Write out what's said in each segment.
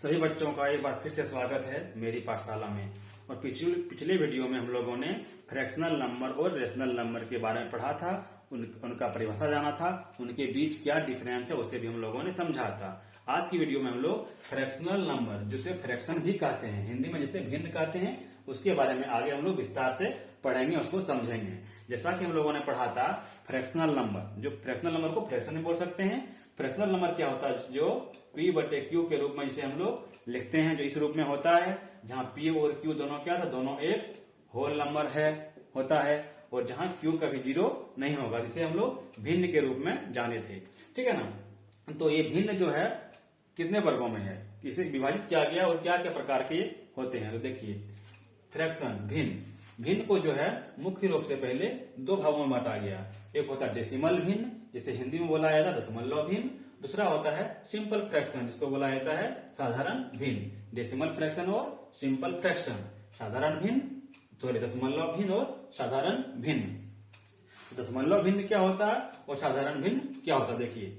सभी बच्चों का एक बार फिर से स्वागत है मेरी पाठशाला में। और पिछले वीडियो में हम लोगों ने फ्रैक्शनल नंबर और रेशनल नंबर के बारे में पढ़ा था, उनका परिभाषा जाना था, उनके बीच क्या डिफरेंस है उसे भी हम लोगों ने समझा था। आज की वीडियो में हम लोग फ्रैक्शनल नंबर, जिसे फ्रैक्शन भी कहते हैं, हिंदी में जिसे भिन्न कहते हैं, उसके बारे में आगे हम लोग विस्तार से पढ़ेंगे, उसको समझेंगे। जैसा कि हम लोगों ने पढ़ा था फ्रैक्शनल नंबर, जो फ्रैक्शनल नंबर को फ्रैक्शन भी बोल सकते हैं। फ्रैक्शनल नंबर क्या होता है? जो P बटे Q के रूप में जिसे हम लोग लिखते हैं, जो इस रूप में होता है, जहां P और Q दोनों क्या था, दोनों एक होल नंबर होता है, और जहां Q कभी जीरो नहीं होगा, जिसे हम लोग भिन्न के रूप में जाने थे। ठीक है ना। तो ये भिन्न जो है कितने वर्गों में है, इसे विभाजित किया गया और क्या क्या प्रकार के होते हैं। तो देखिए, फ्रैक्शन भिन्न को जो है मुख्य रूप से पहले दो भागों में बांटा गया। एक होता है डेसिमल भिन्न, जिसे हिंदी में बोला जाता है दशमलव भिन्न। दूसरा होता है सिंपल फ्रैक्शन, जिसको बोला जाता है साधारण भिन्न। डेसिमल फ्रैक्शन और सिंपल फ्रैक्शन, साधारण भिन्न, दशमलव भिन्न और साधारण भिन्न। दशमलव भिन्न क्या होता है और साधारण भिन्न क्या होता है? देखिए,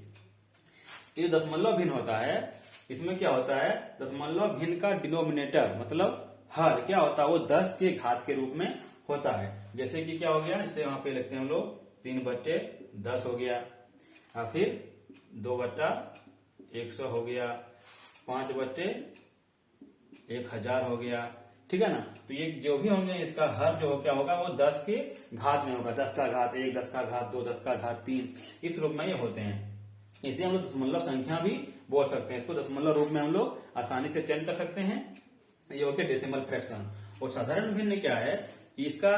ये दशमलव भिन्न होता है, इसमें क्या होता है, दशमलव भिन्न का डिनोमिनेटर मतलब हर क्या होता है, वो 10 के घात के रूप में होता है। जैसे कि क्या हो गया, जैसे वहां पे लिखते हैं हम लोग 3/10 हो गया, और फिर 2/100 हो गया, 5/1000 हो गया। ठीक है ना। तो ये जो भी होंगे, इसका हर जो क्या होगा, वो 10 के घात में होगा। 10 का घात 1, 10 का घात 2, 10 का घात 3, इस रूप में ये होते हैं। इसे हम लोग दशमलव संख्या भी बोल सकते हैं। इसको दशमलव रूप में हम लोग आसानी से चयन कर सकते हैं। ये हो गया डेसिमल फ्रैक्शन। और साधारण भिन्न क्या है कि इसका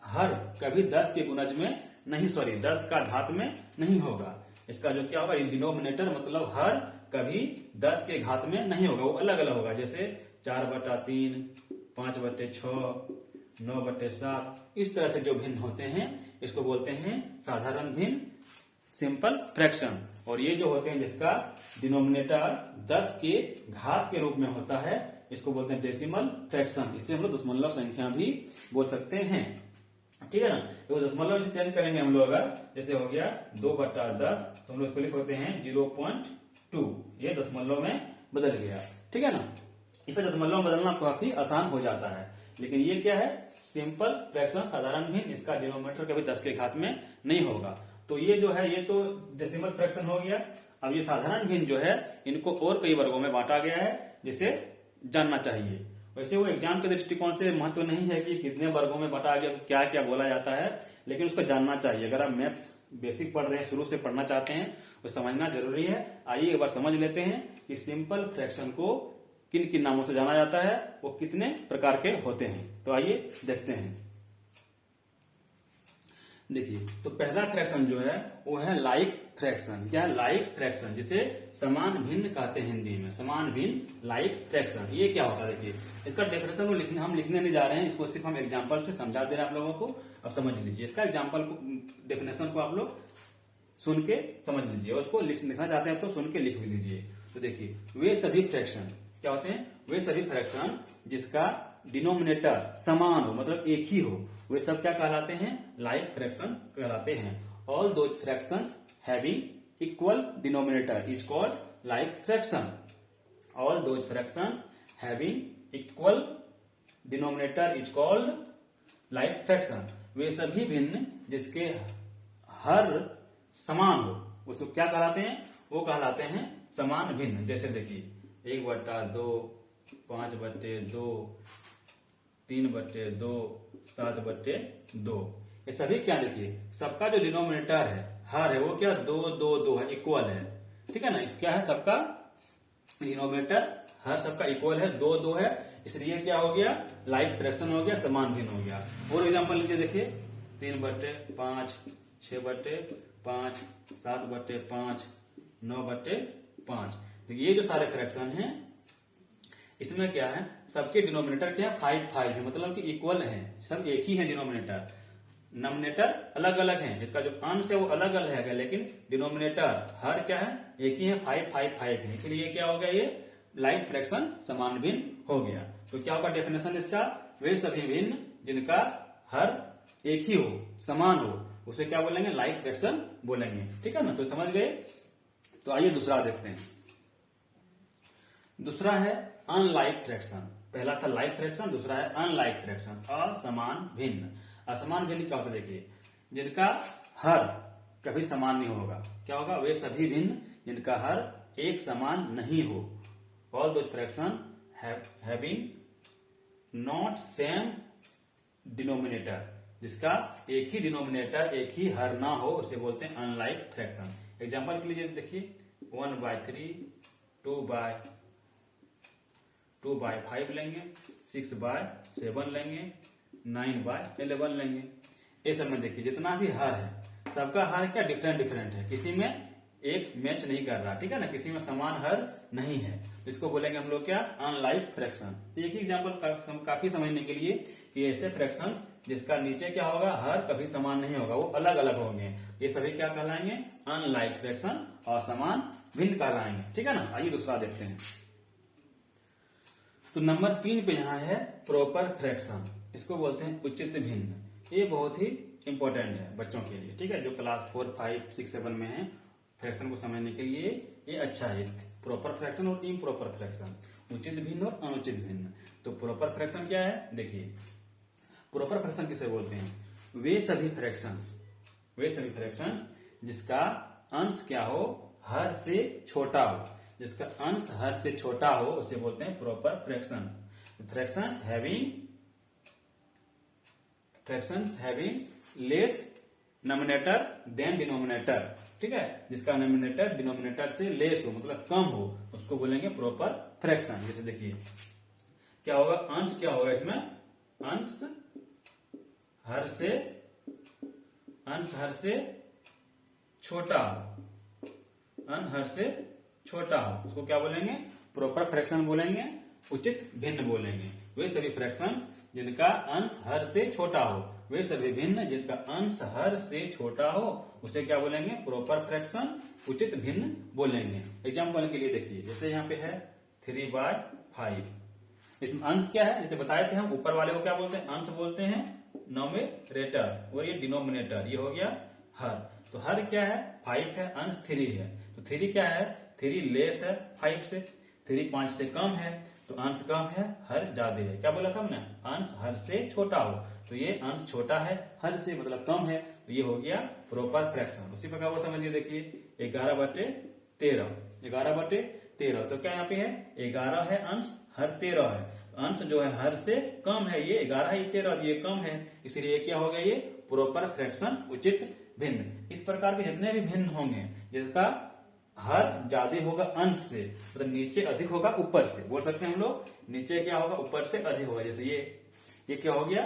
हर कभी 10 के गुणज में नहीं, 10 का घात में नहीं होगा। इसका जो क्या होगा, डिनोमिनेटर मतलब हर कभी 10 के घात में नहीं होगा, वो अलग अलग होगा। जैसे 4/3, 5/6, 9/7, इस तरह से जो भिन्न होते हैं, इसको बोलते हैं साधारण भिन्न, सिंपल फ्रैक्शन। और ये जो होते हैं जिसका डिनोमिनेटर 10 के घात के रूप में होता है, इसको बोलते हैं डेसिमल फ्रैक्शन। इसे हम लोग दशमलव संख्या भी बोल सकते हैं। ठीक है ना। तो दशमलव चेंज करेंगे हम लोग, अगर जैसे हो गया 2/10, तो हम लोग इसको लिख सकते हैं 0.2, ये दशमलव में बदल गया। ठीक है ना। इसे दशमलव में बदलना काफी आसान हो जाता है। लेकिन ये क्या है, सिंपल फ्रैक्शन, साधारण भिन्न, इसका डिनोमिनेटर कभी 10 के घात में नहीं होगा। तो ये जो है, ये तो डेसिमल फ्रैक्शन हो गया। अब ये साधारण भिन्न जो है, इनको और कई वर्गों में बांटा गया है, जिसे जानना चाहिए। वैसे वो एग्जाम के दृष्टिकोण से महत्व नहीं है कि कितने वर्गों में बांटा गया, क्या क्या बोला जाता है, लेकिन उसको जानना चाहिए। अगर आप मैथ्स बेसिक पढ़ रहे हैं, शुरू से पढ़ना चाहते हैं, तो समझना जरूरी है। आइए एक बार समझ लेते हैं कि सिंपल फ्रैक्शन को किन किन नामों से जाना जाता है, वो कितने प्रकार के होते हैं। तो आइए देखते हैं। देखिए, तो पहला फ्रैक्शन जो है वो है लाइक फ्रैक्शन। क्या है? लाइक फ्रैक्शन, जिसे समान भिन्न कहते हैं हिंदी में, समान भिन्न लाइक फ्रैक्शन। ये क्या होता है? देखिए, इसका डेफिनेशन हम लिखने नहीं जा रहे हैं, इसको सिर्फ हम एग्जांपल से समझा दे रहे हैं आप लोगों को। अब समझ लीजिए, इसका एग्जांपल को, डेफिनेशन को आप लोग सुन के समझ लीजिए, और उसको लिखना चाहते हैं तो सुन के लिख भी लीजिए। तो देखिए, वे सभी फ्रैक्शन क्या होते हैं? वे सभी फ्रैक्शन जिसका डिनोमिनेटर समान हो, मतलब एक ही हो, वे सब क्या कहलाते हैं? लाइक फ्रैक्शन कहलाते हैं। All those fractions having equal denominator is called like fraction. All those fractions having equal denominator is called like fraction. वे सभी भिन्न जिसके हर समान हो, उसको क्या कहलाते हैं? वो कहलाते हैं समान भिन्न। जैसे देखिए, 1/2, 5/2, 3/2, 7/2, ये सभी क्या, देखिए सबका जो डिनोमिनेटर है, हर है, वो क्या 2, 2, 2 है, इक्वल है। ठीक है ना। इस क्या है, सबका डिनोमिनेटर हर सबका इक्वल है, 2, 2 है, इसलिए क्या हो गया, लाइक फ्रैक्शन हो गया, समान भिन्न हो गया। और एग्जाम्पल लीजिए, देखिए 3/5, 6/5, 7/5, 9/5। देखिए, ये जो सारे फ्रैक्शन हैं, इसमें क्या है, सबके डिनोमिनेटर क्या है, 5, 5 है, मतलब कि इक्वल है, सब एक ही है डिनोमिनेटर। नोमिनेटर अलग अलग है, इसका जो अंश है वो अलग अलग है, लेकिन डिनोमिनेटर हर क्या है, एक ही है, 5, 5, 5 है। इसलिए क्या हो गया, ये लाइक फ्रैक्शन, समान भिन्न हो गया। तो क्या होगा डेफिनेशन इसका? वे सभी भिन्न जिनका हर एक ही हो, समान हो, उसे क्या बोलेंगे? लाइक फ्रैक्शन बोलेंगे। ठीक है ना। तो समझ गए। तो आइए दूसरा देखते हैं। दूसरा है अनलाइक फ्रैक्शन। पहला था लाइक फ्रैक्शन, दूसरा है अनलाइक फ्रैक्शन, असमान भिन्न। असमान भिन्न क्या होता है देखिए, जिनका हर कभी समान नहीं होगा। क्या होगा, वे सभी भिन्न जिनका हर एक समान नहीं हो। All those fraction having not same denominator, जिसका एक ही डिनोमिनेटर एक ही हर ना हो उसे बोलते हैं अनलाइक फ्रैक्शन। एग्जांपल के लिए देखिए 1/3, 2/5 लेंगे, 6/7 लेंगे, 9/11 लेंगे। इस सब में देखिए जितना भी हर है सबका हर क्या डिफरेंट डिफरेंट है, किसी में एक मैच नहीं कर रहा, ठीक है ना, किसी में समान हर नहीं है, इसको बोलेंगे हम लोग क्या, अनलाइक फ्रैक्शन। एक एग्जांपल काफी समझने के लिए कि ऐसे फ्रैक्शंस जिसका नीचे क्या होगा, हर कभी समान नहीं होगा, वो अलग अलग होंगे, ये सभी क्या कहलाएंगे, अनलाइक फ्रैक्शन, और समान भिन्न कहलाएंगे, ठीक है ना। आइए दूसरा देखते हैं। तो नंबर 3 पे यहाँ है प्रॉपर फ्रैक्शन, इसको बोलते हैं उचित भिन्न। ये बहुत ही इंपॉर्टेंट है बच्चों के लिए, ठीक है, जो क्लास 4, 5, 6, 7 में है, फ्रैक्शन को समझने के लिए ये अच्छा है। प्रॉपर फ्रैक्शन और इम्प्रॉपर फ्रैक्शन, उचित भिन्न और अनुचित भिन्न। तो प्रॉपर फ्रैक्शन क्या है, देखिए प्रॉपर फ्रैक्शन किसे बोलते हैं, वे सभी फ्रैक्शन जिसका अंश क्या हो, हर से छोटा हो, जिसका अंश हर से छोटा हो उसे बोलते हैं proper fraction. Fractions having less nominator than denominator, ठीक है, जिसका नोमिनेटर डिनोमिनेटर से लेस हो, मतलब कम हो, उसको बोलेंगे प्रॉपर फ्रैक्शन। जैसे देखिए क्या होगा, अंश क्या होगा इसमें, अंश हर से छोटा हो, अंश हर से छोटा हो, उसको क्या बोलेंगे, प्रॉपर फ्रैक्शन बोलेंगे, उचित भिन्न बोलेंगे। वे सभी फ्रैक्शंस जिनका अंश हर से छोटा हो, वे सभी भिन्न जिनका अंश हर से छोटा हो, उसे क्या बोलेंगे, प्रॉपर फ्रैक्शन, उचित भिन्न बोलेंगे। एग्जाम्पल के लिए देखिए, जैसे यहाँ पे है 3/5, इसमें अंश क्या है, जैसे बताए थे हम, ऊपर वाले को क्या बोलते हैं, अंश बोलते हैं नोमिनेटर, और ये डिनोमिनेटर, ये हो गया हर। तो हर क्या है, 5 है, अंश 3 है, तो 3 क्या है, 3 लेस है 5 से, 3 5 से कम है, तो अंश कम है, हर ज्यादा है। क्या बोला था हमने, अंश हर से छोटा हो, तो ये अंश छोटा है हर से, मतलब कम है, तो ये हो गया प्रॉपर फ्रैक्शन। उसी प्रकार वो समझिए, देखिए 11/13, 11/13, तो क्या यहाँ पे है, 11 है अंश, हर 13 है, अंश जो है हर से कम है, ये 11 है, 13, ये कम है, इसलिए क्या हो गया, ये प्रॉपर फ्रैक्शन, उचित भिन्न। इस प्रकार के जितने भी भिन्न होंगे जिसका हर ज्यादा होगा अंश से, मतलब नीचे अधिक होगा ऊपर से, बोल सकते हैं हम लोग, नीचे क्या होगा, ऊपर से अधिक होगा, जैसे ये क्या हो गया,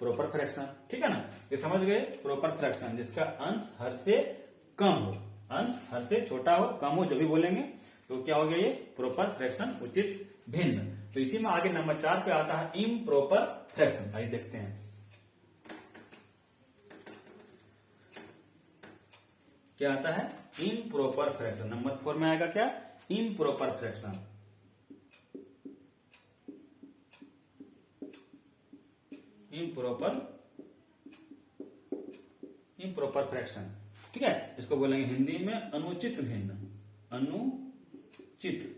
प्रॉपर फ्रैक्शन, ठीक है ना। ये समझ गए, प्रॉपर फ्रैक्शन जिसका अंश हर से कम हो, अंश हर से छोटा हो, कम हो, जो भी बोलेंगे, तो क्या हो गया, ये प्रॉपर फ्रैक्शन, उचित भिन्न। तो इसी में आगे नंबर 4 पे आता है इम्प्रॉपर फ्रैक्शन। आइए देखते हैं क्या आता है, इम्प्रॉपर फ्रैक्शन। नंबर 4 में आएगा क्या, इम्प्रॉपर फ्रैक्शन। इम्प्रॉपर फ्रैक्शन, ठीक है, इसको बोलेंगे हिंदी में अनुचित भिन्न, अनुचित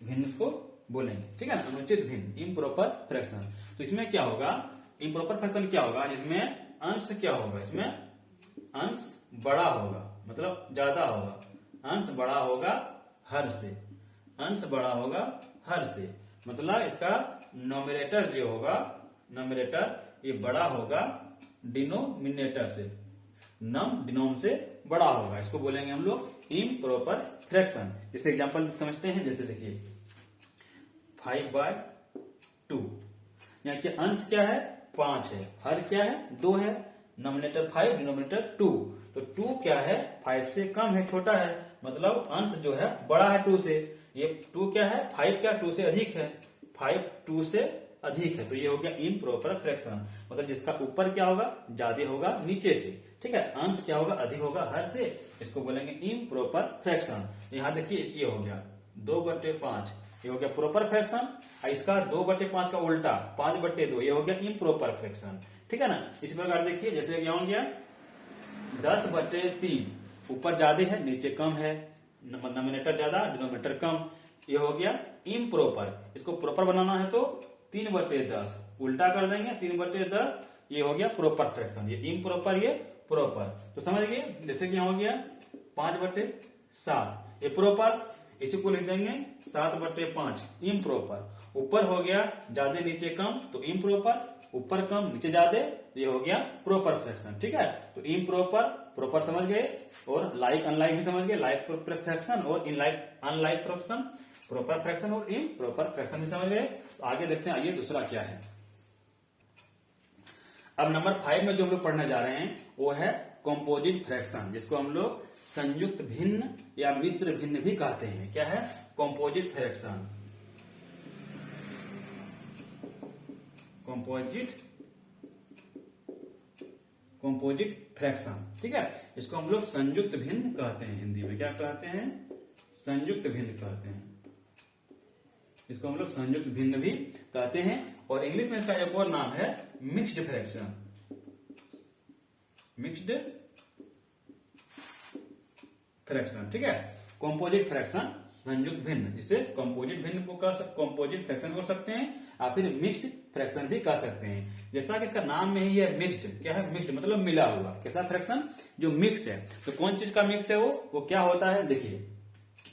भिन्न इसको बोलेंगे, ठीक है ना, अनुचित भिन्न, इम्प्रॉपर फ्रैक्शन। तो इसमें क्या होगा, इम्प्रॉपर फ्रैक्शन क्या होगा, जिसमें अंश क्या होगा, इसमें अंश बड़ा होगा, मतलब ज्यादा होगा, अंश बड़ा होगा हर से, अंश बड़ा होगा हर से, मतलब इसका नोमिनेटर जो होगा, नोमिनेटर ये बड़ा होगा डिनोमिनेटर से, डिनोम से बड़ा होगा, इसको बोलेंगे हम लोग इम्प्रॉपर फ्रैक्शन। जैसे एग्जांपल समझते हैं, जैसे देखिए 5/2, यहाँ के अंश क्या है, 5 है, हर क्या है, 2 है, नोमिनेटर 5, डिनोमिनेटर 2, तो 2 क्या है, 5 से कम है, छोटा है, मतलब अंश जो है बड़ा है 2 से, ये 2 क्या है, 5 क्या 2 से अधिक है, 5 2 से अधिक है, तो ये हो गया इम्प्रॉपर फ्रैक्शन, मतलब जिसका ऊपर क्या होगा, ज्यादा होगा नीचे से, ठीक है, अंश क्या होगा, अधिक होगा हर से, इसको बोलेंगे इम्प्रॉपर फ्रैक्शन। यहाँ देखिए ये हो गया 2/5, ये हो गया प्रॉपर फ्रैक्शन, इसका 2/5 का उल्टा 5/2, ये हो गया इम्प्रॉपर फ्रैक्शन, ठीक है ना। इस प्रकार देखिए, जैसे यहाँ हो गया 10/3, ऊपर ज्यादा है नीचे कम है, नोमिनेटर ज्यादा डिनोमिनेटर कम। ये हो गया इम्प्रॉपर। इसको प्रॉपर बनाना है तो 3/10 उल्टा कर देंगे, 3/10 ये हो गया प्रॉपर फ्रैक्शन। ये इम्प्रॉपर ये प्रॉपर। तो समझ गए, जैसे कि यहाँ हो गया 5/7 ये प्रॉपर, इसी को लिख देंगे 7/5 इम्प्रॉपर। ऊपर हो गया ज्यादा नीचे कम तो इम्प्रॉपर, ऊपर कम नीचे ज्यादा तो ये हो गया प्रॉपर फ्रैक्शन। ठीक है, तो इम्प्रॉपर प्रॉपर समझ गए, और लाइक अनलाइक भी समझ गए, लाइक फ्रैक्शन और इनलाइक अनलाइक फ्रैक्शन, प्रॉपर फ्रैक्शन और इम्प्रॉपर फ्रैक्शन भी समझ गए। तो आगे देखते हैं आइए दूसरा क्या है। अब नंबर 5 में जो हम लोग पढ़ने जा रहे हैं वो है कॉम्पोजिट फ्रैक्शन, जिसको हम लोग संयुक्त भिन्न या मिश्र भिन्न भी कहते हैं। क्या है? Composite fraction. कॉम्पोजिट फ्रैक्शन, ठीक है, इसको हम लोग संयुक्त भिन्न कहते हैं। हिंदी में क्या कहते हैं? संयुक्त भिन्न कहते हैं। इसको हम लोग संयुक्त भिन्न भी कहते हैं, और इंग्लिश में इसका एक और नाम है मिक्स्ड फ्रैक्शन। मिक्स्ड फ्रैक्शन, ठीक है। कॉम्पोजिट फ्रैक्शन संयुक्त भिन्न, जिसे कॉम्पोजिट भिन्न को कॉम्पोजिट फ्रैक्शन बोल सकते हैं, या फिर मिक्स्ड फ्रैक्शन भी कह सकते हैं। जैसा कि इसका नाम में ही है मिक्स्ड। क्या है? मिक्स्ड मतलब मिला हुआ। कैसा फ्रैक्शन? जो मिक्स है। तो कौन चीज का मिक्स है वो क्या होता है? देखिए,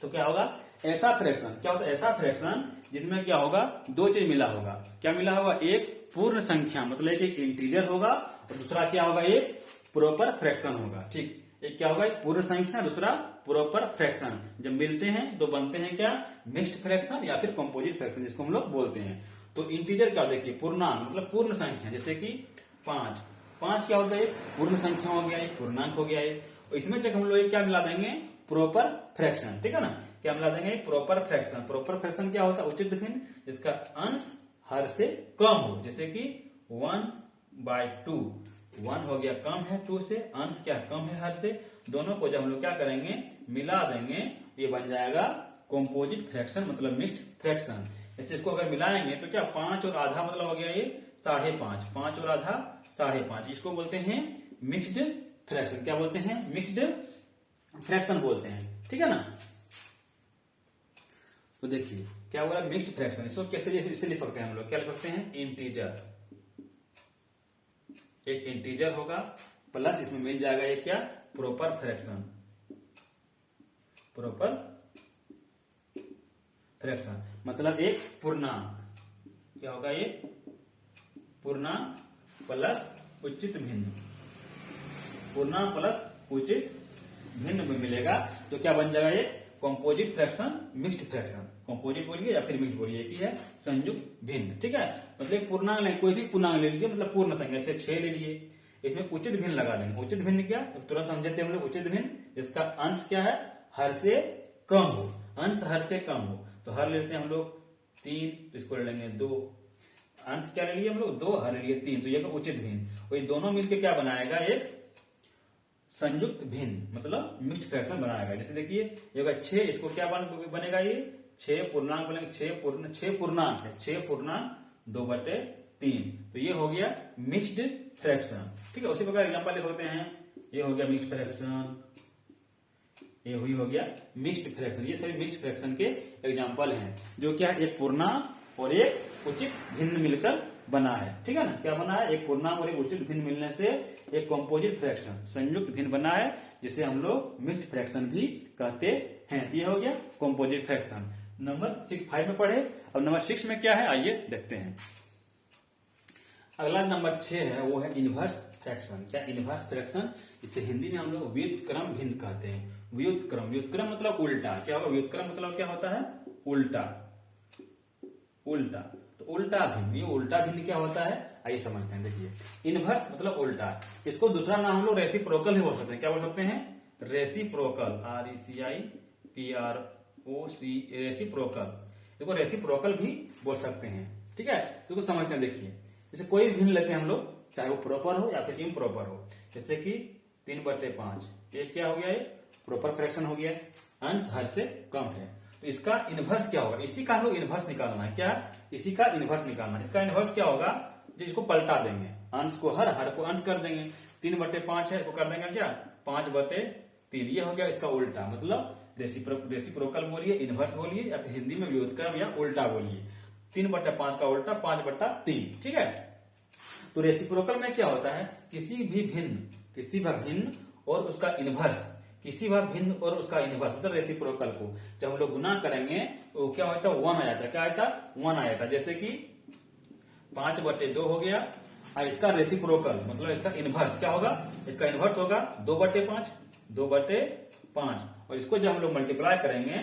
तो क्या होगा? ऐसा फ्रैक्शन। क्या होता है? ऐसा फ्रैक्शन जिसमें क्या होगा? दो चीज मिला होगा। क्या मिला होगा? एक पूर्ण संख्या मतलब एक इंटीजर होगा, और दूसरा क्या होगा? एक प्रॉपर फ्रैक्शन होगा। ठीक, एक क्या होगा? एक पूर्ण संख्या, दूसरा प्रॉपर फ्रैक्शन। जब मिलते हैं तो बनते हैं क्या? मिक्स्ड फ्रैक्शन या फिर कॉम्पोजिट फ्रैक्शन, जिसको हम लोग बोलते हैं। तो इंटीजर क्या? देखिए, पूर्णांक मतलब पूर्ण संख्या, जैसे कि 5 क्या होता है? एक पूर्ण संख्या हो गया, एक पूर्णांक हो गया। और इसमें जब हम लोग क्या मिला देंगे? प्रॉपर फ्रैक्शन, ठीक है ना। क्या मिला देंगे? Proper fraction. प्रॉपर फ्रैक्शन क्या होता है? उचित भिन्न जिसका अंश हर से कम हो, जैसे कि 1/2। 1 हो गया कम है 2 से, अंश क्या कम है हर से। दोनों को जब हम लोग क्या करेंगे? मिला देंगे, ये बन जाएगा कॉम्पोजिट फ्रैक्शन मतलब मिक्स्ड फ्रैक्शन। जैसे इसको अगर मिलाएंगे तो क्या 5 और आधा मतलब हो गया ये 5.5। 5 और आधा 5.5, इसको बोलते हैं मिक्स्ड फ्रैक्शन। क्या बोलते हैं? मिक्स्ड फ्रैक्शन बोलते हैं, ठीक है ना। तो देखिए क्या हुआ? Mixed fraction. इसको कैसे इसे लिख सकते हैं हम लोग? क्या लिख सकते हैं? इंटीजर। एक इंटीजर होगा प्लस इसमें मिल जाएगा एक क्या? Proper fraction. प्रॉपर फ्रैक्शन मतलब एक पूर्णांक। क्या होगा? ये पूर्णांक प्लस उचित भिन्न। पूर्णांक प्लस उचित भिन्न में मिलेगा तो क्या बन जाएगा? ये composite fraction mixed fraction. Composite बोलिए या फिर मिक्स्ड बोलिए, एक ही है, संयुक्त भिन्न, ठीक है। मतलब पूर्णांक ले, कोई भी पूर्णांक ले लीजिए, मतलब पूर्ण संख्या, जैसे 6 ले लिए, इसमें उचित भिन्न लगा देंगे। उचित भिन्न क्या? तुरंत समझते हैं हम लोग। उचित भिन्न जिसका अंश क्या है? हर से कम हो। अंश हर से कम हो तो हर लेते हैं हम लोग 3, तो इसको ले लेंगे 2। अंश क्या ले लिए हम लोग? 2, हर ले लिए 3, तो ये उचित भिन्न। और ये दोनों मिलकर क्या बनाएगा? एक संयुक्त भिन्न मतलब मिक्स्ड फ्रैक्शन बनाएगा। जैसे देखिए ये होगा 6, इसको क्या बनेगा? ये 6 पूर्णांक बनेगा। 6 पूर्णांक है, 6 पूर्णांक 2/3, तो ये हो गया मिक्स्ड फ्रैक्शन, ठीक है। उसी प्रकार एग्जांपल लिख सकते हैं। ये हो गया मिक्स्ड फ्रैक्शन, ये हुई हो गया मिक्स्ड फ्रैक्शन। ये सभी मिक्स्ड फ्रैक्शन के एग्जांपल हैं, जो क्या है? एक पूर्णांक और एक उचित भिन्न मिलकर बना है, ठीक है ना। क्या बना है? एक पूर्णांक और एक उचित भिन्न मिलने से एक कॉम्पोजिट फ्रैक्शन संयुक्त भिन्न बना है, जिसे हम लोग मिक्स्ड फ्रैक्शन भी कहते हैं। ये हो गया कॉम्पोजिट फ्रैक्शन। नंबर 5 में पढ़े। अब नंबर 6 में क्या है? आइए देखते हैं। अगला नंबर 6 है, वो है इनवर्स फ्रैक्शन। क्या? इनवर्स फ्रैक्शन, इसे हिंदी में हम लोग व्युत्क्रम भिन्न कहते हैं। व्युत्क्रम, व्युत्क्रम मतलब उल्टा। क्या होगा? व्युत्क्रम मतलब क्या होता है? उल्टा। उल्टा, तो उल्टा भिन्न। ये उल्टा भिन्न क्या होता है? आइए समझते हैं। देखिए इनवर्स मतलब उल्टा। इसको दूसरा नाम हम लोग रेसिप्रोकल ही बोल सकते हैं। क्या बोल सकते हैं? रेसिप्रोकल। RECIPROC, reciprocal. देखो रेसिप्रोकल भी बोल सकते हैं, ठीक है। तो समझते हैं। देखिए जैसे कोई भी भिन्न लेते हैं हम लोग, चाहे वो प्रॉपर हो या फिर इम्प्रॉपर हो। जैसे कि 3/5, ये क्या हो गया? ये प्रॉपर फ्रैक्शन हो गया, अंश हर से कम है। तो इसका इनवर्स क्या होगा? इसी का हम लोग इनवर्स निकालना है। क्या? इसी का इनवर्स निकालना है। इसका इनवर्स क्या होगा? जो इसको पलटा देंगे, अंश को हर को अंश कर देंगे। 3/5 है, इसको कर देंगे क्या? 5/3, 3। ये हो गया इसका उल्टा, मतलब रेसिप्रोकल बोलिए, इनवर्स बोलिए, या फिर हिंदी में व्युत्क्रम या उल्टा बोलिए। 3/5 का उल्टा 5/3। ठीक है। तो रेसिप्रोकल में क्या होता है, किसी भी भिन्न और उसका इनवर्स, मतलब रेसिप्रोकल को जब हम लोग गुना करेंगे तो क्या होता है, 1 आ जाता है। क्या आता है, 1 आ जाता है। जैसे कि 5/2 हो गया, और इसका रेसिप्रोकल मतलब इसका इनवर्स क्या होगा, इसका इनवर्स होगा 2/5, और इसको जब हम लोग मल्टीप्लाई करेंगे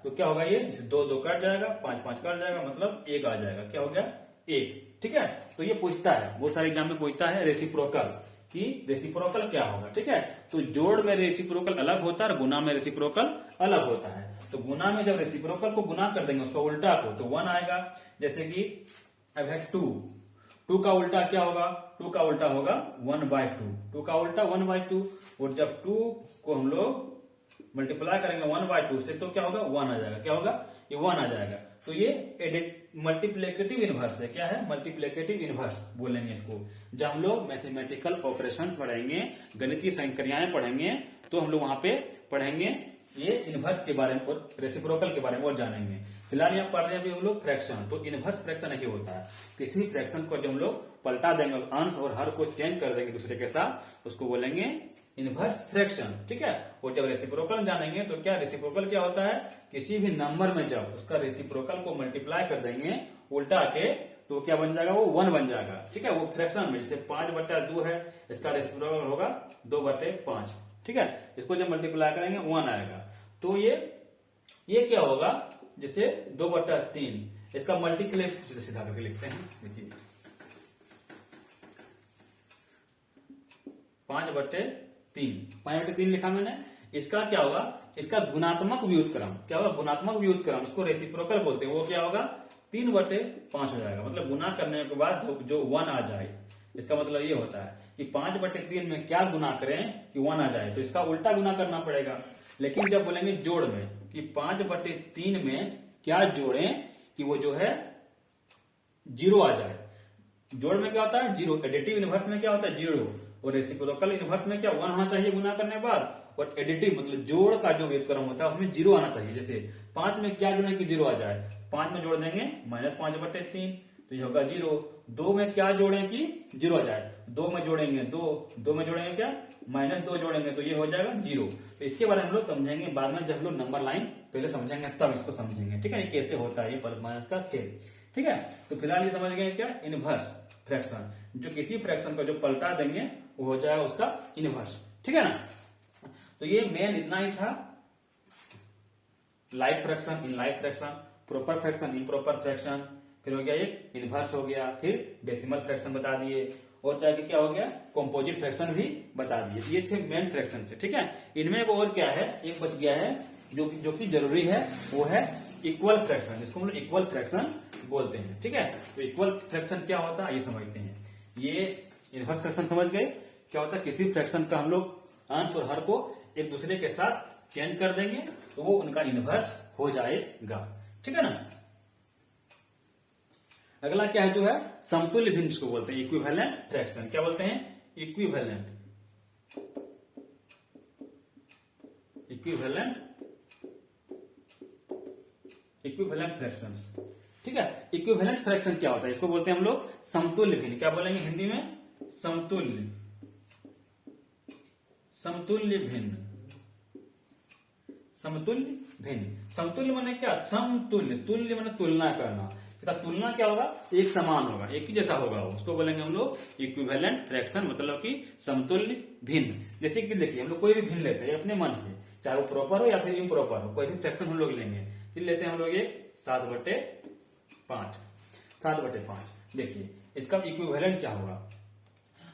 तो क्या होगा, ये 2 कट जाएगा, 5 कट जाएगा, मतलब 1 आ जाएगा। क्या हो गया, 1। ठीक है। तो ये पूछता है, वो सारे एग्जाम में पूछता है रेसिप्रोकल, कि रेसिप्रोकल क्या होगा। ठीक है। तो जोड़ में रेसिप्रोकल अलग होता है और गुना में रेसिप्रोकल अलग होता है। तो गुना में जब रेसिप्रोकल को गुना कर देंगे उसका उल्टा को, तो 1 आएगा। जैसे कि अब है 2 का उल्टा क्या होगा, 2 का उल्टा होगा 1/2, 2 का उल्टा 1/2। और जब 2 को हम लोग मल्टीप्लाई करेंगे 1/2 से, तो क्या होगा, 1 आ जाएगा। क्या होगा, ये 1 आ जाएगा। तो ये मल्टीप्लिकेटिव इनवर्स है। क्या है, मल्टीप्लिकेटिव इनवर्स बोलेंगे इसको। जब हम लोग मैथमेटिकल ऑपरेशन पढ़ेंगे, गणितीय संक्रियाएं पढ़ेंगे, तो हम लोग वहां पे पढ़ेंगे ये इनवर्स के बारे में और रेसिप्रोकल के बारे में और जानेंगे। फिलहाल यहाँ पढ़ रहे हैं अभी हम लोग फ्रैक्शन। तो इनवर्स फ्रैक्शन नहीं होता है, किसी भी फ्रैक्शन को जब हम लोग पलटा देंगे, अंश और हर को चेंज कर देंगे दूसरे के साथ, उसको बोलेंगे इनवर्स फ्रैक्शन। ठीक है। और जब रेसिप्रोकल जानेंगे तो क्या, रेसिप्रोकल क्या होता है, किसी भी नंबर में जब उसका रेसिप्रोकल को मल्टीप्लाई कर देंगे उल्टा के, तो क्या बन जाएगा, वो 1 बन जाएगा। ठीक है। वो फ्रैक्शन में जैसे 5/2 है, इसका रेसिप्रोकल होगा 2/5। ठीक है। इसको जब मल्टीप्लाई करेंगे 1 आएगा। तो ये क्या होगा, जैसे 2/3, इसका मल्टीप्लाई सीधा करके लिखते हैं। देखिए 5/3 लिखा मैंने। इसका क्या होगा, इसका गुणात्मक व्युत्क्रम क्या होगा, गुणात्मक व्युत्क्रम, इसको रेसिप्रोकल बोलते हैं। वो क्या होगा, 3/5 हो जाएगा। मतलब गुना करने के बाद जो 1 आ जाए, इसका मतलब ये होता है कि 5/3 में क्या गुना करें कि 1 आ जाए, तो इसका उल्टा गुना करना पड़ेगा। लेकिन जब बोलेंगे जोड़ में कि 5/3 में क्या जोड़ें कि वो जो है 0 आ जाए। जोड़ में क्या होता है, 0। एडिटिव इनवर्स में क्या होता है, 0। और रेसिप्रोकल इनवर्स में क्या 1 होना चाहिए गुना करने के बाद, और एडिटिव मतलब जोड़ का जो व्युत्क्रम होता है उसमें 0 आना चाहिए। जैसे 5 में क्या जोड़ें कि 0 आ जाए, 5 में जोड़ देंगे -5/3, तो ये होगा 0। 2 में क्या जोड़ें कि 0 आ जाए, 2 में जोड़ेंगे 2 में जोड़ेंगे क्या, -2 जोड़ेंगे, तो ये हो जाएगा 0। तो इसके बारे में हम लोग समझेंगे बाद में, जब हम लोग नंबर लाइन पहले समझेंगे तब इसको समझेंगे। ठीक है, ये कैसे होता है, ये प्लस माइनस का खेल। ठीक है। तो फिलहाल ये समझ गए क्या, इनवर्स फ्रैक्शन, जो किसी फ्रैक्शन को जो पलटा देंगे वो हो जाएगा उसका इनवर्स। ठीक है ना। तो ये मेन इतना ही था, light fraction, in light fraction, proper fraction, improper fraction, फिर हो गया एक इनवर्स हो गया, फिर डेसिमल फ्रैक्शन बता दिए, और चाहे क्या हो गया, कंपोजिट फ्रैक्शन भी बता दिए। ये थे मेन फ्रैक्शन से। ठीक है। इनमें एक और क्या है, एक बच गया है जो कि जरूरी है, वो है इक्वल फ्रैक्शन, जिसको हम लोग इक्वल फ्रैक्शन बोलते हैं। ठीक है। तो इक्वल फ्रैक्शन क्या होता है ये समझते हैं। ये इनवर्स फ्रैक्शन समझ गए, क्या होता है, किसी फ्रैक्शन का हम लोग अंश और हर को एक दूसरे के साथ चेंज कर देंगे तो वो उनका इनवर्स हो जाएगा। ठीक है ना। अगला क्या है, जो है समतुल्य भिन्न, जिसको बोलते हैं इक्विवेलेंट फ्रैक्शन। क्या बोलते हैं, इक्विवेलेंट फ्रैक्शन। ठीक है। इक्विवेलेंट फ्रैक्शन क्या होता है, इसको बोलते हैं हम लोग समतुल्य भिन्न। क्या बोलेंगे हिंदी में, समतुल्य भिन्न। समतुल्य माने क्या, समतुल्य, तुल्य माने तुलना करना, इसका तुलना क्या होगा, एक समान होगा, एक ही जैसा होगा, उसको बोलेंगे हम लोग इक्विवेलेंट फ्रैक्शन, मतलब कि समतुल्य भिन्न। जैसे कि देखिए हम लोग कोई भी भिन्न लेते हैं अपने मन से, चाहे वो प्रॉपर हो या फिर इम्प्रॉपर हो, कोई भी फ्रैक्शन हम लोग लेंगे, फिर लेते हैं हम लोग ये 7/5। देखिए इसका इक्विवेलेंट क्या होगा,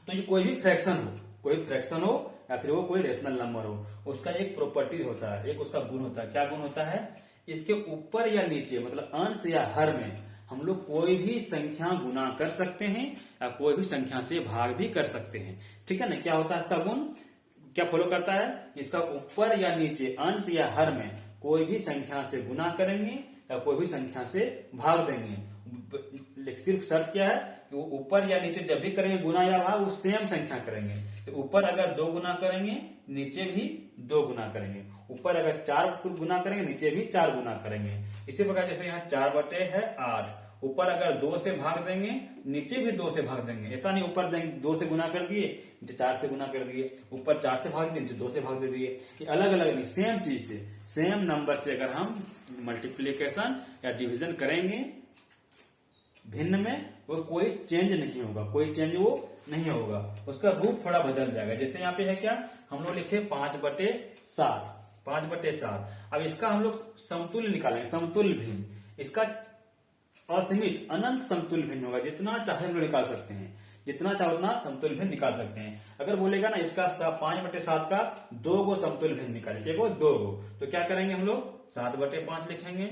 तो ये कोई भी फ्रैक्शन हो या फिर वो कोई रेशनल नंबर हो, उसका एक प्रॉपर्टी होता है, एक उसका गुण होता है। क्या गुण होता है, इसके ऊपर या नीचे मतलब अंश या हर में हम लोग कोई भी संख्या गुना कर सकते हैं या कोई भी संख्या से भाग भी कर सकते हैं। ठीक है ना। क्या होता है इसका गुण, क्या फॉलो करता है, इसका ऊपर या नीचे अंश या हर में कोई भी संख्या से गुना करेंगे या कोई भी संख्या से भाग देंगे। सिर्फ शर्त क्या है कि वो ऊपर या नीचे जब भी करेंगे गुना या भाग, वो सेम संख्या करेंगे। तो ऊपर अगर 2 गुना करेंगे, नीचे भी 2 गुना करेंगे। ऊपर अगर 4 गुना करेंगे, नीचे भी 4 गुना करेंगे। इसी प्रकार जैसे यहाँ 4 बटे है 8, ऊपर अगर 2 से भाग देंगे, नीचे भी 2 से भाग देंगे। ऐसा नहीं ऊपर 2 से गुना कर दिए, नीचे 4 से गुना कर दिए, ऊपर 4 से भाग दिए, नीचे 2 से भाग दे दिए। ये अलग अलग नहीं, सेम चीज से, सेम नंबर से अगर हम मल्टीप्लीकेशन या डिवीजन करेंगे भिन्न में, वो कोई चेंज नहीं होगा, कोई चेंज वो नहीं होगा, उसका रूप थोड़ा बदल जाएगा। जैसे यहाँ पे है क्या, हम लोग लिखे 5/7, 5/7। अब इसका हम लोग समतुल्य निकालेंगे, समतुल्य भिन्न। इसका असीमित अनंत समतुल्य भिन्न होगा, जितना चाहे हम लोग निकाल सकते हैं, जितना चाहे उतना समतुल्य भिन्न निकाल सकते हैं। अगर बोलेगा ना इसका 5/7 का 2 गो समतुल्य भिन्न निकाले, 2 गो, तो क्या करेंगे हम लोग 7/5 लिखेंगे।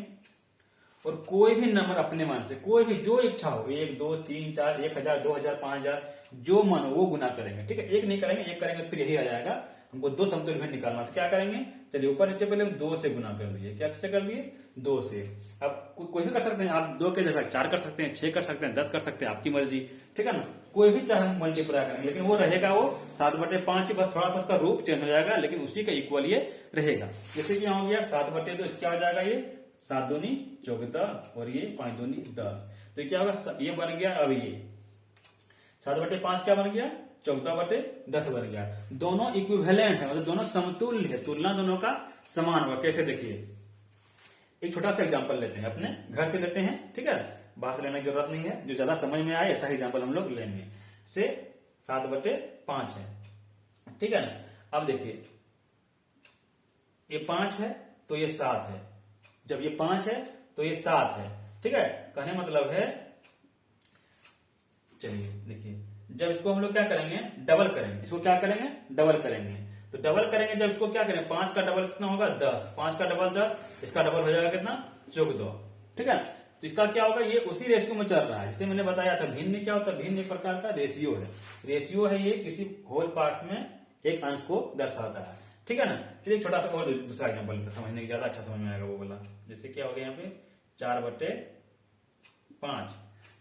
और कोई भी नंबर अपने मन से, कोई भी जो इच्छा हो, 1, 2, 3, 4, 1000, 2000, 5000, जो मन हो वो गुना करेंगे। ठीक है, एक नहीं करेंगे, एक करेंगे तो फिर यही आ जाएगा। हमको 2 समतुल्य भिन्न निकालना, तो क्या करेंगे, चलिए ऊपर नीचे पहले 2 से गुना कर दिए। क्या से कर दिए, 2 से। अब कोई भी कर सकते हैं आप, 2 के जगह 4 कर सकते हैं, 6 कर सकते हैं, 10 कर सकते हैं, आपकी मर्जी। ठीक है ना, कोई भी चाहे मल्टीप्लाई करेंगे, लेकिन वो रहेगा वो 7/5 ही, बस थोड़ा सा उसका रूप चेंज हो जाएगा, लेकिन उसी का इक्वल ये रहेगा। जैसे कि यहाँ हो गया 7/2, क्या हो जाएगा, ये 7 दूनी 14 और ये 5 दूनी 10। तो क्या होगा, ये बन गया। अब ये 7/5 क्या बन गया, 14/10 बन गया। दोनों इक्विवेलेंट है, मतलब दोनों समतुल्य है, तुलना दोनों का समान होगा। कैसे, देखिए एक छोटा सा एग्जांपल लेते हैं, अपने घर से लेते हैं। ठीक है, बाहर से लेने की जरूरत नहीं है, जो ज्यादा समझ में आए ऐसा एग्जांपल हम लोग लेंगे। से 7/5 है। ठीक है ना, अब देखिए ये 5 है तो ये 7 है, जब ये 5 है तो ये 7 है। ठीक है, कहने मतलब है, चलिए देखिए, जब इसको हम लोग क्या करेंगे, डबल करेंगे। इसको क्या करेंगे, डबल करेंगे। तो डबल करेंगे जब इसको क्या करेंगे, 5 का डबल कितना होगा, 10, 5 का डबल 10, इसका डबल हो जाएगा कितना, 14। ठीक है, तो इसका क्या होगा, ये उसी रेशियो में चल रहा है, जिसे मैंने बताया था। भिन्न क्या होता है, भिन्न एक प्रकार का रेशियो है। रेशियो है ये, किसी होल पार्ट्स में एक अंश को दर्शाता है। ठीक है ना, चलिए छोटा सा और दूसरा एग्जाम्पल लेते हैं, समझने की ज्यादा अच्छा समझ में आएगा वो वाला। जैसे क्या हो गया यहाँ पे 4/5,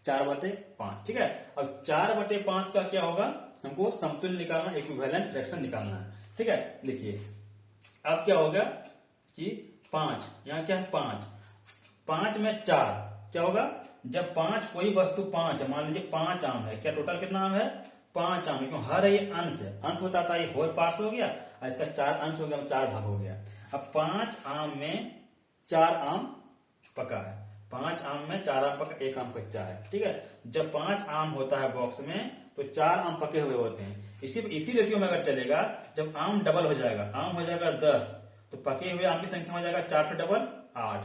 4/5। ठीक है, अब 4/5 का क्या होगा, हमको समतुल्य निकालना, इक्विवेलेंट फ्रैक्शन निकालना है। ठीक है, देखिए अब क्या होगा कि 5, यहाँ क्या है 5, 5 में 4, क्या होगा, जब 5 कोई वस्तु 5 है, मान लीजिए 5 आम है, क्या टोटल कितना आम है, 5 आम है, क्यों, हर ये अंश है, अंश बताता है, ये होल पार्ट्स हो गया, और इसका 4 अंश हो गया, 4 भाग हो गया। अब 5 आम में 4 आम पका है, 5 आम में 4 आम पका, 1 आम कच्चा है। ठीक है, जब 5 आम होता है बॉक्स में, तो 4 आम पके हुए होते हैं। इसी रेशियो में अगर चलेगा, जब आम डबल हो जाएगा, आम हो जाएगा 10, तो पके हुए आम की संख्या हो जाएगा 4 से डबल 8।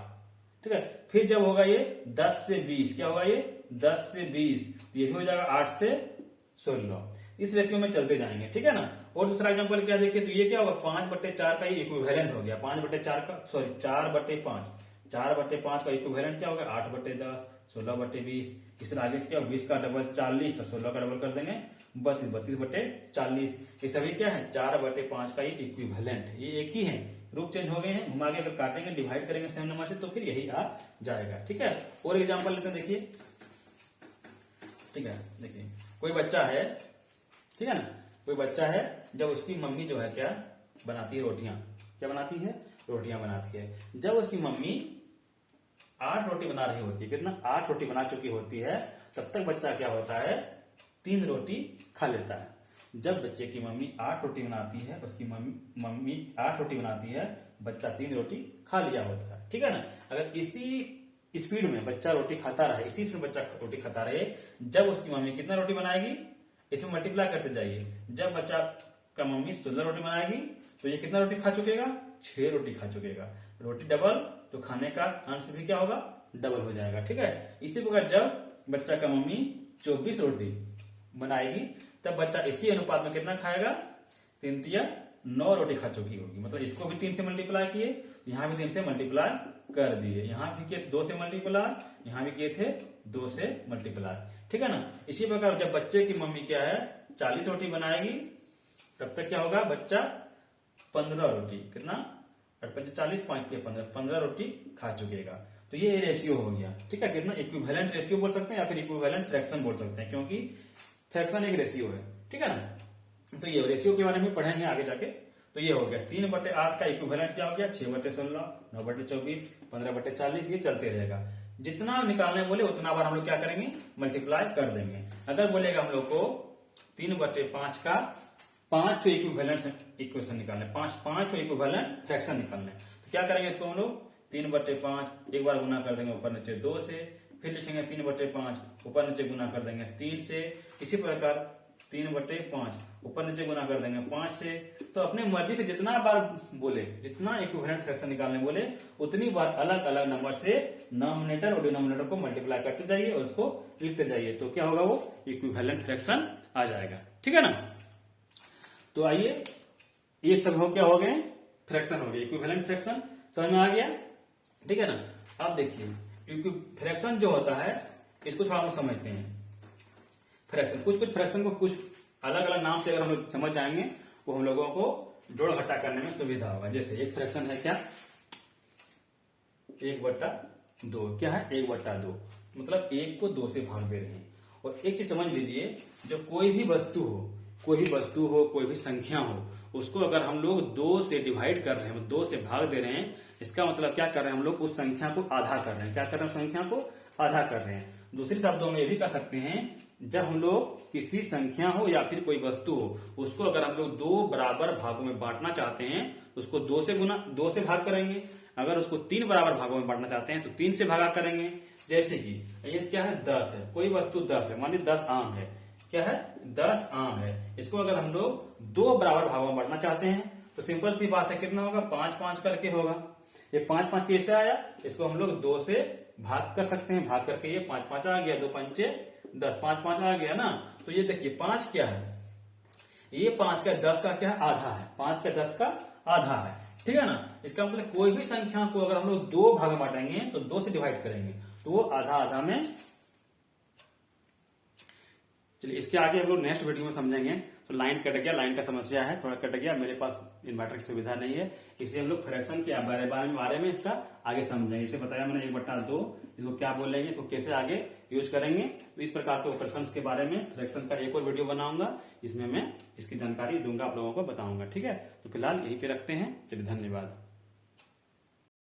ठीक है, फिर जब होगा ये 10 से 20, क्या होगा ये 10 से 20, ये भी हो जाएगा 8 से 16। इस रेशियो में चलते जाएंगे। ठीक है ना, और दूसरा एग्जांपल क्या देखिए, तो ये क्या होगा, 5/4 का ये इक्विवेलेंट हो गया, 5/4 का, सॉरी 4/5, 4/5 का इक्विवेलेंट क्या होगा, 8/10, 16/20। इससे आगे क्या, 20 का डबल 40 और 16 का डबल कर देंगे 32, 32/40। ये सभी क्या है, 4/5 का ये इक्विवेलेंट है, ये एक ही है, रूप चेंज हो गए हैं। घुमा के अगर काटेंगे, डिवाइड करेंगे सेम नंबर से, तो फिर यही आ जाएगा। ठीक है, और एग्जांपल लेते हैं, देखिए। ठीक है, देखिए कोई बच्चा है, ठीक है ना, कोई बच्चा है, जब उसकी मम्मी जो है क्या बनाती है, रोटियां, क्या बनाती है, रोटियां बनाती है। जब उसकी मम्मी 8 रोटी बना रही होती है, कितना, 8 रोटी बना चुकी होती है, तब तक बच्चा क्या होता है, 3 रोटी खा लेता है। जब बच्चे की मम्मी 8 रोटी बनाती है, उसकी मम्मी 8 रोटी बनाती है, बच्चा 3 रोटी खा लिया होता है। ठीक है ना, अगर इसी स्पीड में बच्चा रोटी खाता रहे, इसी स्पीड में बच्चा रोटी खाता रहे, जब उसकी मम्मी कितना रोटी बनाएगी, इसमें मल्टीप्लाई करते जाइए। जब बच्चा का मम्मी 16 रोटी बनाएगी, तो ये कितना रोटी खा चुकेगा, 6 रोटी खा चुकेगा। रोटी डबल, तो खाने का अंश भी क्या होगा, डबल हो जाएगा। ठीक है, इसी प्रकार जब बच्चा का मम्मी 24 रोटी बनाएगी, तब बच्चा इसी अनुपात में कितना खाएगा, 3×9 रोटी खा चुकी होगी। मतलब इसको भी 3 से मल्टीप्लाई किए, यहाँ भी 3 से मल्टीप्लाई कर दिए, यहाँ भी किए 2 से मल्टीप्लाई, यहाँ भी किए थे 2 से मल्टीप्लाई। ठीक है ना, इसी प्रकार जब बच्चे की मम्मी क्या है 40 रोटी बनाएगी, तब तक क्या होगा, बच्चा 15 रोटी, कितना, 40, 5 के 15 रोटी खा चुकेगा। तो ये रेशियो हो गया, ठीक है। कितना इक्विवेलेंट रेशियो बोल सकते हैं या फिर इक्विवेलेंट फ्रैक्शन बोल सकते हैं, क्योंकि फ्रैक्शन एक रेशियो है, ठीक है ना। तो ये रेशियो के बारे में पढ़ेंगे आगे जाके। तो ये हो गया 3/8 का इक्विवेलेंट क्या हो गया, 6/16, 9/24, 15/40, ये चलते रहेगा। जितना निकालने बोले उतना बार हम लोग क्या करेंगे, मल्टीप्लाई कर देंगे। अगर बोलेगा हम लोग को 3/5 का 5 इक्विवेलेंट इक्वेशन निकालने, 5 इक्विवेलेंट फ्रैक्शन निकालने, तो क्या करेंगे इसको हम लोग 3/5 एक बार गुना कर देंगे ऊपर नीचे 2 से, फिर लिखेंगे 3/5 ऊपर नीचे गुना कर देंगे 3 से, इसी प्रकार 3/5 ऊपर नीचे गुना कर देंगे 5 से। तो अपने मर्जी से जितना बार बोले, जितना इक्विवेलेंट फ्रैक्शन निकालने बोले उतनी बार अलग अलग नंबर से नॉमिनेटर और डिनोमिनेटर को मल्टीप्लाई करते जाइए और उसको लिखते जाइए, तो क्या होगा, वो इक्विवेलेंट फ्रैक्शन आ जाएगा, ठीक है ना। तो आइए, ये सब हो क्या हो गए, फ्रैक्शन हो गए, इक्विवेलेंट फ्रैक्शन समझ में आ गया, ठीक है ना। अब देखिए फ्रैक्शन जो होता है इसको थोड़ा हम समझते हैं। फ्रैक्शन कुछ फ्रैक्शन को कुछ अलग अलग नाम से अगर हम लोग समझ जाएंगे वो हम लोगों को जोड़ घटा करने में सुविधा होगा। जैसे एक फ्रैक्शन है क्या, 1/2, क्या है 1/2, मतलब 1 को 2 से भाग दे रहे हैं। और एक चीज समझ लीजिए, जब कोई भी वस्तु हो, कोई भी संख्या हो, उसको अगर हम लोग 2 से डिवाइड कर रहे हैं, 2 से भाग दे रहे हैं, इसका मतलब क्या कर रहे हैं, हम लोग उस संख्या को आधा कर रहे हैं। क्या कर रहे हैं, संख्या को आधा कर रहे हैं। दूसरे शब्दों में ये भी कह सकते हैं, जब हम लोग किसी संख्या हो या फिर कोई वस्तु हो, उसको अगर हम लोग 2 बराबर भागों में बांटना चाहते हैं तो उसको 2 से भाग करेंगे। अगर उसको 3 बराबर भागों में बांटना चाहते हैं तो 3 से भागा करेंगे। जैसे कि ये क्या है, 10 है, कोई वस्तु 10 है, मान लीजिए 10 आम है, क्या है 10 आम है। इसको अगर हम लोग 2 बराबर भागों में बांटना चाहते हैं तो सिंपल सी बात है, कितना होगा, 5-5 करके होगा। ये 5-5 कैसे आया, इसको हम लोग 2 से भाग कर सकते हैं, भाग करके ये 5-5 आ गया, 2×5 = 10, 5-5 आ गया ना। तो ये देखिए 5 क्या है, ये 5 का 10 का क्या है, आधा है, 5 का 10 का आधा है, ठीक है ना। इसका मतलब कोई भी संख्या को अगर हम लोग 2 भाग में बांटेंगे तो 2 से डिवाइड करेंगे तो वो आधा आधा में। चलिए इसके आगे हम लोग नेक्स्ट वीडियो में समझेंगे। तो लाइन कट गया, लाइन का समस्या है, थोड़ा कट गया, मेरे पास इन्वर्टर की सुविधा नहीं है, इसलिए हम लोग फ्रैक्शन के बारे में इसका आगे समझेंगे। इसे बताया मैंने 1/2, इसको क्या बोलेंगे, इसको कैसे आगे यूज करेंगे। तो इस प्रकार के ऑपरेशन के बारे में फ्रैक्शन का एक और वीडियो बनाऊंगा, इसमें मैं इसकी जानकारी दूंगा, आप लोगों को बताऊंगा, ठीक है। तो फिलहाल यहीं पे रखते हैं, चलिए धन्यवाद।